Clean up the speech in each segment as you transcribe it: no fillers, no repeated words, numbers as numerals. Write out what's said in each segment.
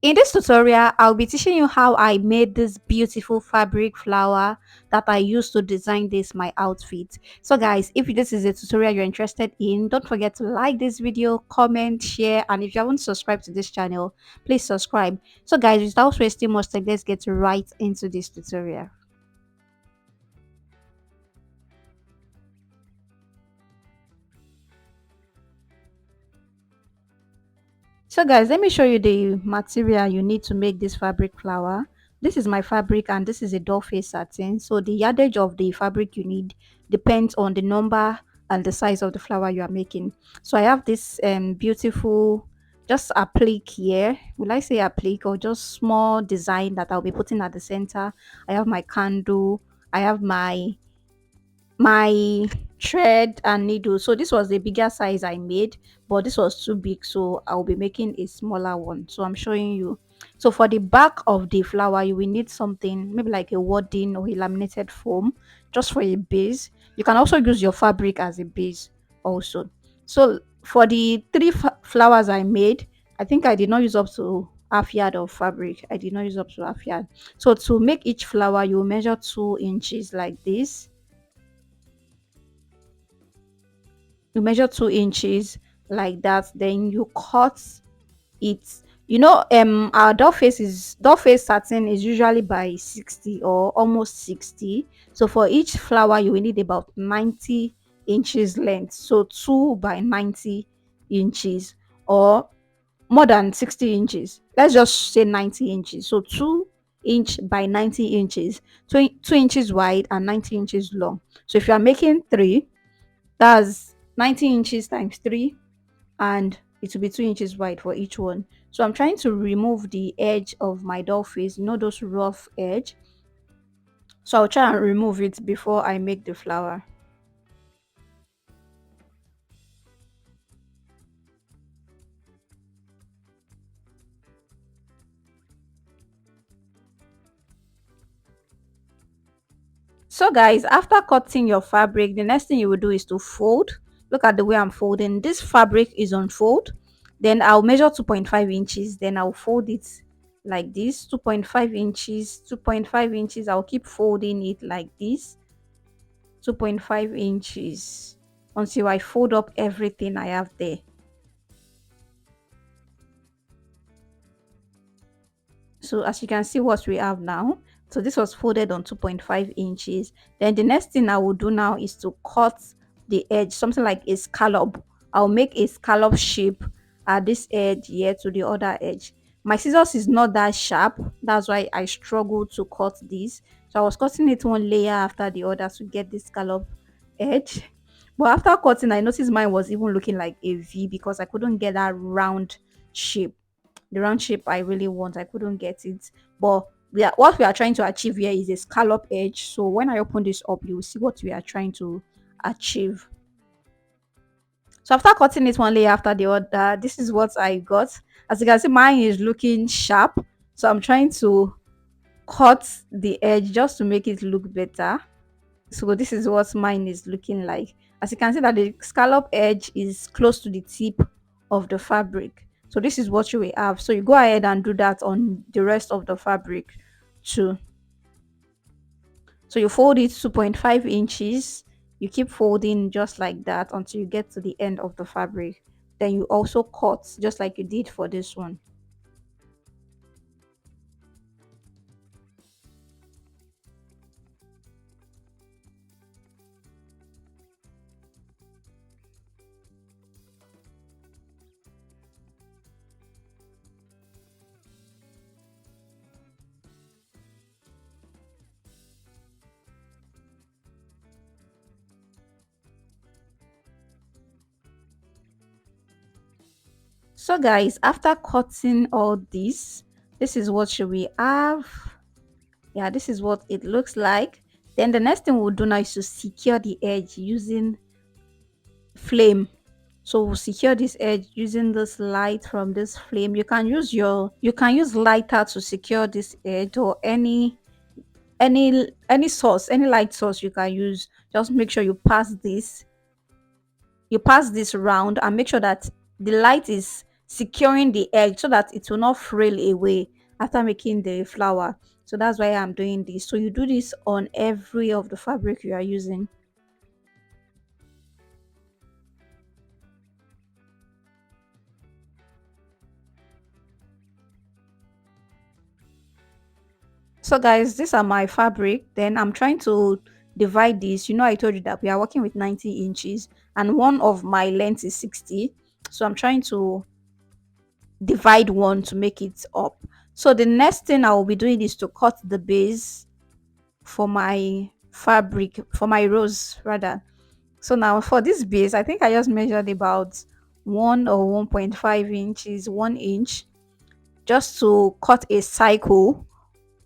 In this tutorial, I'll be teaching you how I made this beautiful fabric flower that I used to design this my outfit. So guys, if this is a tutorial you're interested in, don't forget to like this video, comment, share, and if you haven't subscribed to this channel, please subscribe. So guys, without wasting much time, let's get right into this tutorial. So guys, let me show you the material you need to make this fabric flower. This is my fabric and this is a doll face satin. So the yardage of the fabric you need depends on the number and the size of the flower you are making. So I have this beautiful just applique here. Will I say applique or just small design that I'll be putting at the center. I have my candle. I have my thread and needle. So this was the bigger size I made, but this was too big, so I'll be making a smaller one. So I'm showing you. So for the back of the flower you will need something maybe like a wadding or a laminated foam just for a base. You can also use your fabric as a base also. So for the three flowers I made, I think I did not use up to half yard of fabric. I did not use up to half yard. So to make each flower you measure 2 inches like this. You measure 2 inches like that, then you cut it. Our doll face satin is usually by 60 or almost 60. So for each flower you will need about 90 inches length, so 2 by 90 inches, or more than 60 inches. Let's just say 90 inches. So 2 inch by 90 inches, 2 inches wide and 90 inches long. So if you are making three, that's 90 inches times 3, and it will be 2 inches wide for each one. So I'm trying to remove the edge of my doll face, those rough edge. So I'll try and remove it before I make the flower. So guys, after cutting your fabric, the next thing you will do is to fold. Look at the way I'm folding. This fabric is on fold. Then I'll measure 2.5 inches. Then I'll fold it like this. 2.5 inches, 2.5 inches. I'll keep folding it like this. 2.5 inches until I fold up everything I have there. So as you can see what we have now, so this was folded on 2.5 inches. Then the next thing I will do now is to cut the edge, something like a scallop. I'll make a scallop shape at this edge here to the other edge. My scissors is not that sharp, that's why I struggle to cut this. So I was cutting it one layer after the other to get this scallop edge. But after cutting, I noticed mine was even looking like a V because I couldn't get that round shape. The round shape I really want, I couldn't get it. But what we are trying to achieve here is a scallop edge. So when I open this up, you will see what we are trying to achieve. So after cutting it one layer after the other, this is what I got. As you can see, mine is looking sharp. So I'm trying to cut the edge just to make it look better. So this is what mine is looking like. As you can see that the scallop edge is close to the tip of the fabric. So this is what you will have. So you go ahead and do that on the rest of the fabric too. So you fold it 2.5 inches. You keep folding just like that until you get to the end of the fabric. Then you also cut just like you did for this one. So guys, after cutting all this is what should we have. Yeah, this is what it looks like. Then the next thing we'll do now is to secure the edge using flame. So we'll secure this edge using this light from this flame. You can use lighter to secure this edge, or any source, any light source you can use. Just make sure you pass this round and make sure that the light is securing the edge so that it will not frail away after making the flower. So that's why I'm doing this. So you do this on every of the fabric you are using. So guys, these are my fabric. Then I'm trying to divide this. You know, I told you that we are working with 90 inches and one of my length is 60. So I'm trying to divide one to make it up. So the next thing I will be doing is to cut the base for my fabric, for my rose rather. So now for this base, I think I just measured about 1 or 1.5 inches, 1 inch, just to cut a cycle.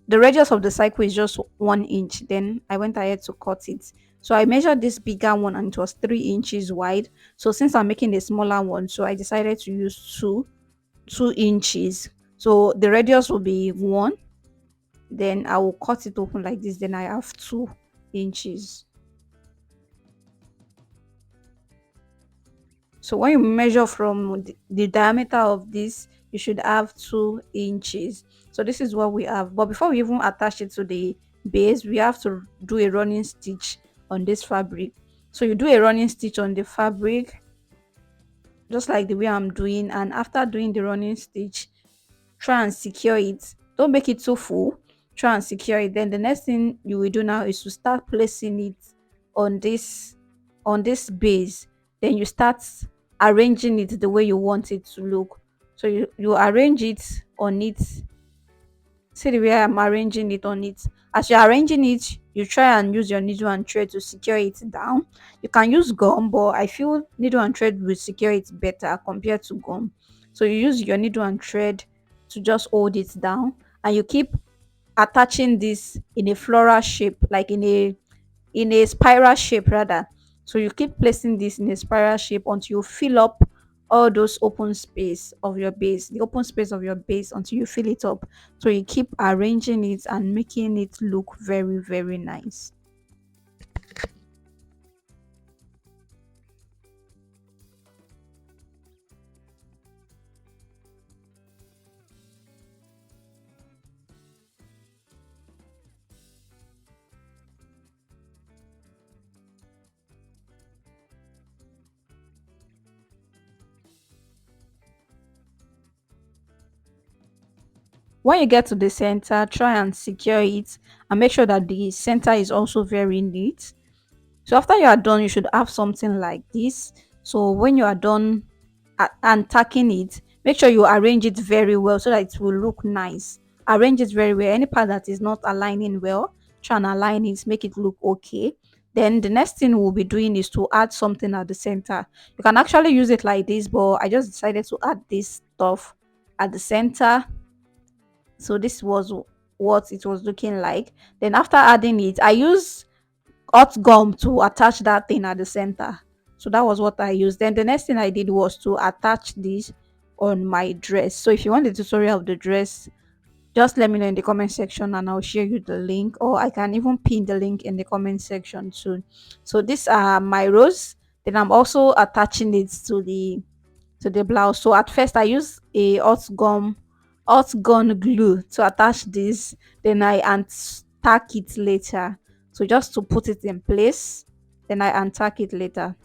The radius of the cycle is just 1 inch. Then I went ahead to cut it. So I measured this bigger one and it was 3 inches wide. So since I'm making a smaller one, so I decided to use 2 inches. So the radius will be 1. Then I will cut it open like this. Then I have 2 inches. So when you measure from the diameter of this, you should have 2 inches. So this is what we have. But before we even attach it to the base, we have to do a running stitch on this fabric. So you do a running stitch on the fabric, just like the way I'm doing. And after doing the running stitch, try and secure it. Don't make it too full. Try and secure it. Then the next thing you will do now is to start placing it on this base. Then you start arranging it the way you want it to look. So you arrange it on it. See the way I'm arranging it on it. As you're arranging it, you try and use your needle and thread to secure it down. You can use gum, but I feel needle and thread will secure it better compared to gum. So you use your needle and thread to just hold it down, and you keep attaching this in a floral shape, like in a spiral shape rather. So you keep placing this in a spiral shape until you fill up all those open space of your base, the open space of your base, until you fill it up. So you keep arranging it and making it look very, very nice. When you get to the center, try and secure it and make sure that the center is also very neat. So after you are done, you should have something like this. So when you are done and tacking it, make sure you arrange it very well so that it will look nice. Arrange it very well. Any part that is not aligning well, try and align it, make it look okay. Then the next thing we'll be doing is to add something at the center. You can actually use it like this, but I just decided to add this stuff at the center. So this was what it was looking like. Then after adding it, I use hot gum to attach that thing at the center. So that was what I used. Then the next thing I did was to attach this on my dress. So if you want the tutorial of the dress, just let me know in the comment section and I'll share you the link, or I can even pin the link in the comment section too. So these are my rows. Then I'm also attaching it to the blouse. So at first I use a hot gun glue to attach this. Then I untack it later. So just to put it in place, then I untack it later.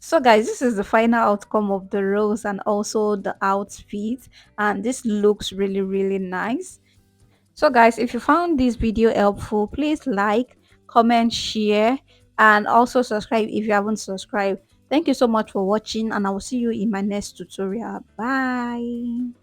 So guys, this is the final outcome of the rose and also the outfit, and this looks really, really nice. So guys, if you found this video helpful, please like, comment, share, and also subscribe if you haven't subscribed. Thank you so much for watching, and I will see you in my next tutorial. Bye.